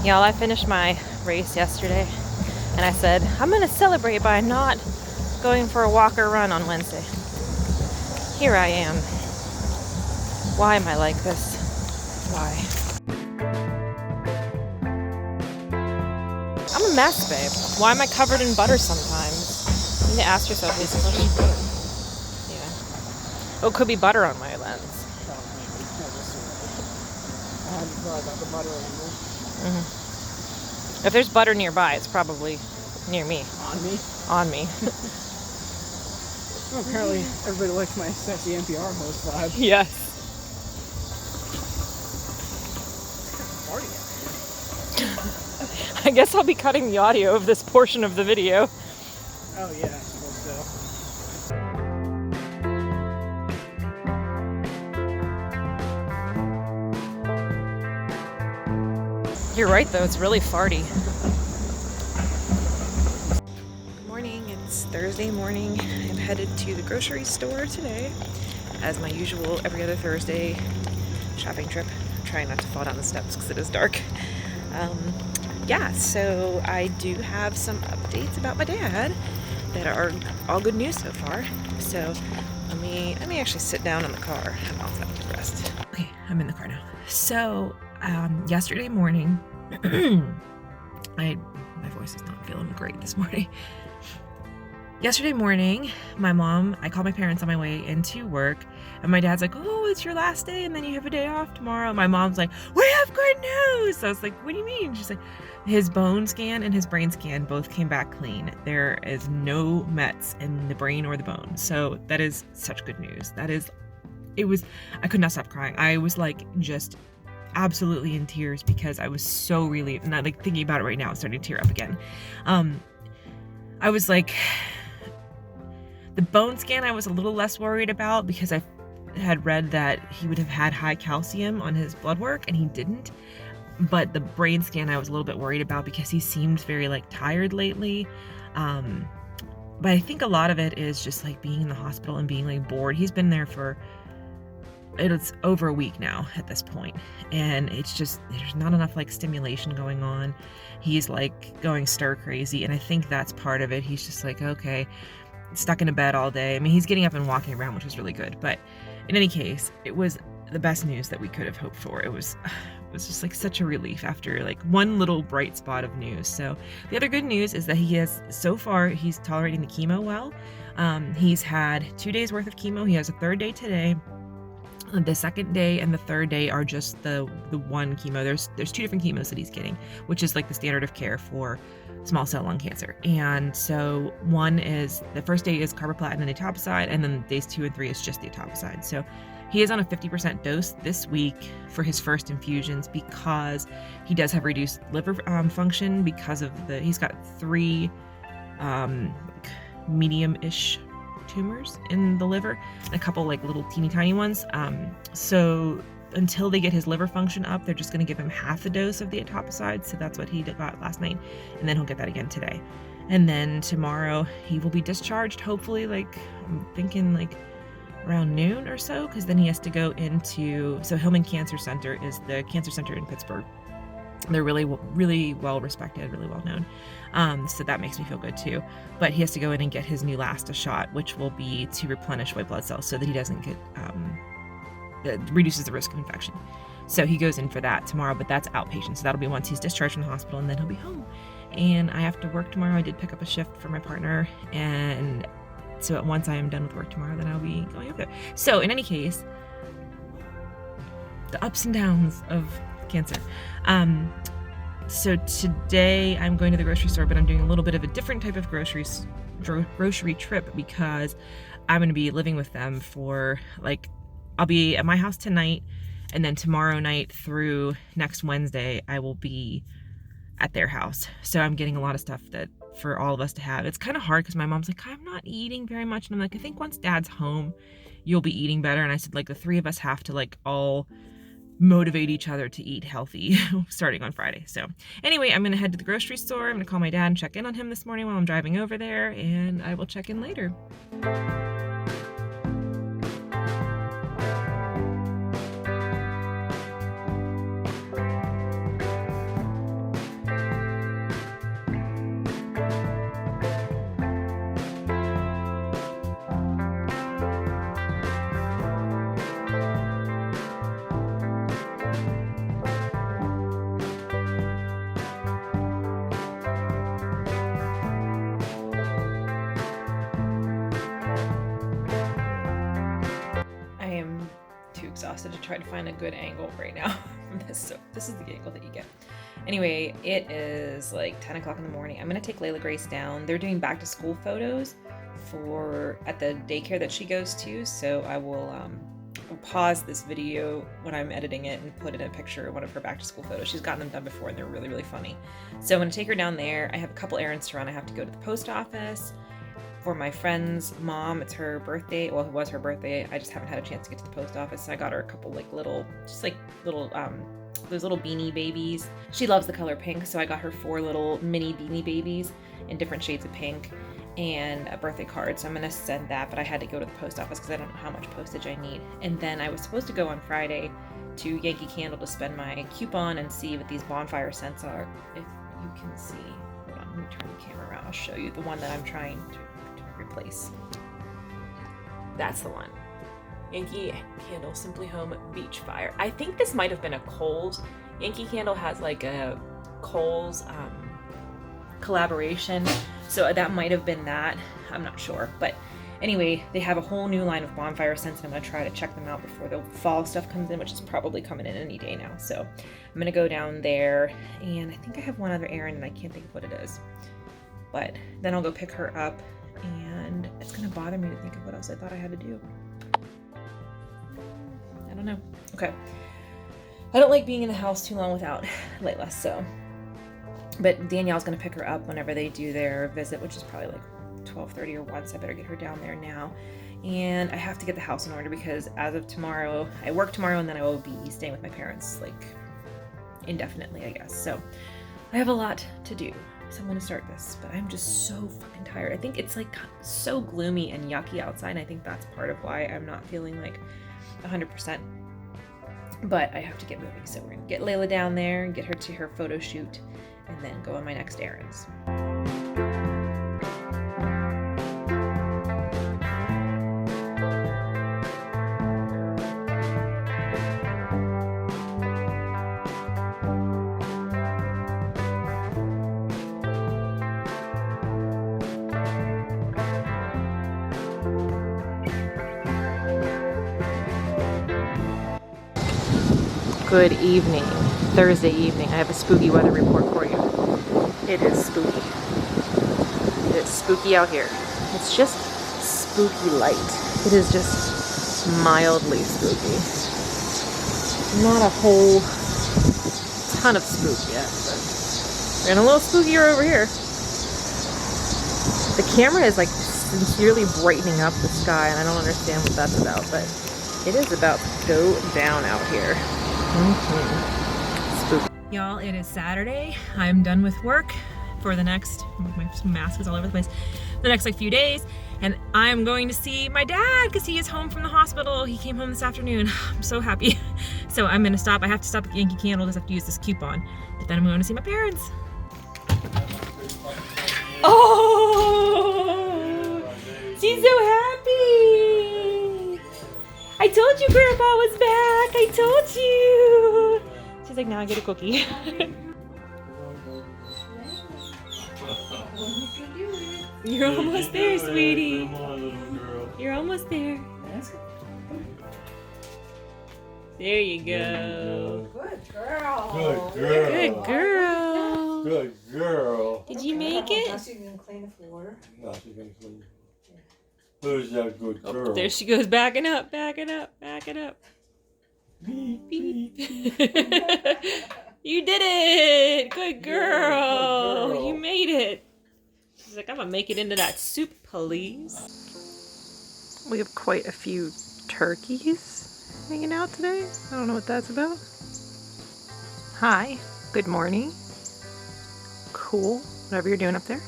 Y'all, I finished my race yesterday, and I said, I'm gonna celebrate by not going for a walk or run on Wednesday. Here I am. Why am I like this? Why? I'm a mess, babe. Why am I covered in butter sometimes? You need to ask yourself these questions. Yeah. Oh, it could be butter on my lens. I hadn't thought about the butter angle. If there's butter nearby, it's probably near me. On me? On me. Well, apparently everybody likes my sexy NPR host vibe. Yes. I guess I'll be cutting the audio of this portion of the video. Oh yeah, I suppose so. You're right though, it's really farty. Good morning, it's Thursday morning. I'm headed to the grocery store today, as my usual every other Thursday shopping trip. I'm trying not to fall down the steps because it is dark. Yeah, so I do have some updates about my dad that are all good news so far. So let me actually sit down in the car and I'll have the rest. Okay, I'm in the car now. So yesterday morning, my voice is not feeling great this morning. Yesterday morning, I called my parents on my way into work, and my dad's like, oh, it's your last day, and then you have a day off tomorrow. My mom's like, we have good news. So I was like, what do you mean? She's like, his bone scan and his brain scan both came back clean. There is no mets in the brain or the bone. So that is such good news. I could not stop crying. I was like, just absolutely in tears because I was so relieved. And like thinking about it right now, I'm starting to tear up again. I was like, the bone scan I was a little less worried about because I had read that he would have had high calcium on his blood work and he didn't. But the brain scan I was a little bit worried about because he seemed very like tired lately. But I think a lot of it is just like being in the hospital and being like bored. He's been there for, it's over a week now at this point, and it's just, there's not enough like stimulation going on. He's like going stir crazy, and I think that's part of it. He's just like, okay, stuck in a bed all day. I mean, he's getting up and walking around, which was really good, but in any case, it was the best news that we could have hoped for. It was just like such a relief after like one little bright spot of news. So the other good news is that so far he's tolerating the chemo well. He's had 2 days worth of chemo. He has a third day today. The second day and the third day are just the one chemo. There's 2 different chemos that he's getting, which is like the standard of care for small cell lung cancer. And so the first day is carboplatin and etoposide, and then days 2 and 3 is just the etoposide. So he is on a 50% dose this week for his first infusions because he does have reduced liver function because of he's got 3 medium-ish tumors in the liver, and a couple like little teeny tiny ones. So until they get his liver function up, they're just going to give him half the dose of the etoposide. So that's what he got last night, and then he'll get that again today. And then tomorrow he will be discharged, hopefully, like I'm thinking like around noon or so, because then he has to go so Hillman Cancer Center is the cancer center in Pittsburgh. They're really, really well respected, really well known. So that makes me feel good too. But he has to go in and get his Neulasta shot, which will be to replenish white blood cells so that he doesn't get, it reduces the risk of infection. So he goes in for that tomorrow, but that's outpatient. So that'll be once he's discharged from the hospital, and then he'll be home. And I have to work tomorrow. I did pick up a shift for my partner, and so once I am done with work tomorrow, then I'll be going over there. So in any case, the ups and downs of cancer. So today I'm going to the grocery store, but I'm doing a little bit of a different type of grocery trip because I'm going to be living with them for I'll be at my house tonight, and then tomorrow night through next Wednesday, I will be at their house. So I'm getting a lot of stuff that for all of us to have. It's kind of hard because my mom's like, I'm not eating very much. And I'm like, I think once Dad's home, you'll be eating better. And I said, like, the 3 of us have to all motivate each other to eat healthy starting on Friday. So anyway, I'm going to head to the grocery store. I'm going to call my dad and check in on him this morning while I'm driving over there, and I will check in later. so to try to find a good angle right now from this. So this is the angle that you get. Anyway, it is like 10 o'clock in the morning. I'm gonna take Layla Grace down. They're doing back to school photos at the daycare that she goes to. So I will pause this video when I'm editing it and put in a picture of one of her back to school photos. She's gotten them done before and they're really, really funny. So I'm gonna take her down there. I have a couple errands to run. I have to go to the post office for my friend's mom. It's her birthday. Well, it was her birthday. I just haven't had a chance to get to the post office. So I got her a couple like little those little beanie babies. She loves the color pink, so I got her 4 little mini beanie babies in different shades of pink and a birthday card. So I'm gonna send that, but I had to go to the post office because I don't know how much postage I need. And then I was supposed to go on Friday to Yankee Candle to spend my coupon and see what these bonfire scents are. If you can see, hold on, let me turn the camera around. I'll show you the one that I'm trying to replace. That's the one. Yankee Candle Simply Home Beach Fire. I think this might have been a Kohl's. Yankee Candle has like a Kohl's collaboration, so that might have been that. I'm not sure, but anyway, they have a whole new line of bonfire scents, and I'm gonna try to check them out before the fall stuff comes in, which is probably coming in any day now. So I'm gonna go down there, and I think I have one other errand, and I can't think of what it is. But then I'll go pick her up, and it's gonna bother me to think of what else I thought I had to do. I don't know. Okay. I don't like being in the house too long without Layla, so. But Danielle's gonna pick her up whenever they do their visit, which is probably like 12:30 or 1, so I better get her down there now. And I have to get the house in order because as of tomorrow, I work tomorrow and then I will be staying with my parents like indefinitely, I guess. So I have a lot to do. So I'm gonna start this, but I'm just so fucking tired. I think it's like so gloomy and yucky outside, and I think that's part of why I'm not feeling like 100%. But I have to get moving, so we're gonna get Layla down there and get her to her photo shoot and then go on my next errands. Good evening, Thursday evening. I have a spooky weather report for you. It is spooky. It is spooky out here. It's just spooky light. It is just mildly spooky. Not a whole ton of spook yet, but we're getting a little spookier over here. The camera is like sincerely brightening up the sky, and I don't understand what that's about, but it is about to go down out here. Spooky. Y'all, it is Saturday. I'm done with work for the next, my mask is all over the place, the next like few days, and I'm going to see my dad because he is home from the hospital. He came home this afternoon. I'm so happy. So I'm gonna stop. I have to stop at Yankee Candle because I have to use this coupon, but then I'm going to see my parents. Oh, she's so happy. I told you Grandpa was back. I told you. She's like, now I get a cookie. You're almost there, sweetie. You're almost there. There you go. Good girl. Good girl. Good girl. Good girl. Did you make it? Now she's gonna clean the floor. No, she's gonna clean. Who's that good girl? Oh, there she goes, backing up, backing up, backing up. Beep, Beep. beep. You did it! Good girl. Good girl. You made it. She's like, I'm gonna make it into that soup, please. We have quite a few turkeys hanging out today. I don't know what that's about. Hi. Good morning. Cool. Whatever you're doing up there.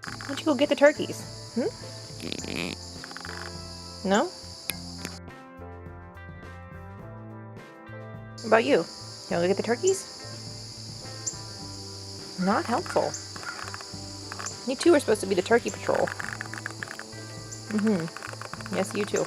Why don't you go get the turkeys? No? What about you? You wanna go get the turkeys? Not helpful. You two are supposed to be the turkey patrol. Yes, you too.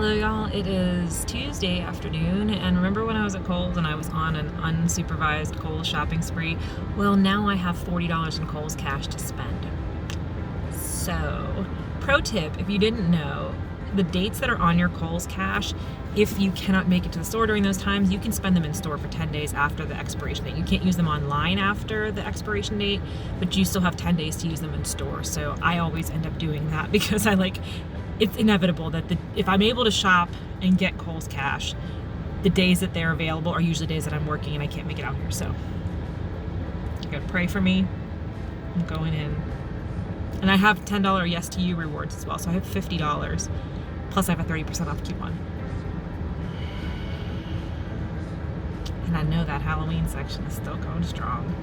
Hello y'all, it is Tuesday afternoon, and remember when I was at Kohl's and I was on an unsupervised Kohl's shopping spree? Well, now I have $40 in Kohl's cash to spend. So, pro tip, if you didn't know, the dates that are on your Kohl's cash, if you cannot make it to the store during those times, you can spend them in store for 10 days after the expiration date. You can't use them online after the expiration date, but you still have 10 days to use them in store. So I always end up doing that because it's inevitable that if I'm able to shop and get Kohl's cash, the days that they're available are usually days that I'm working and I can't make it out here. So you gotta pray for me. I'm going in. And I have $10 Yes to You rewards as well. So I have $50. Plus I have a 30% off coupon. And I know that Halloween section is still going strong.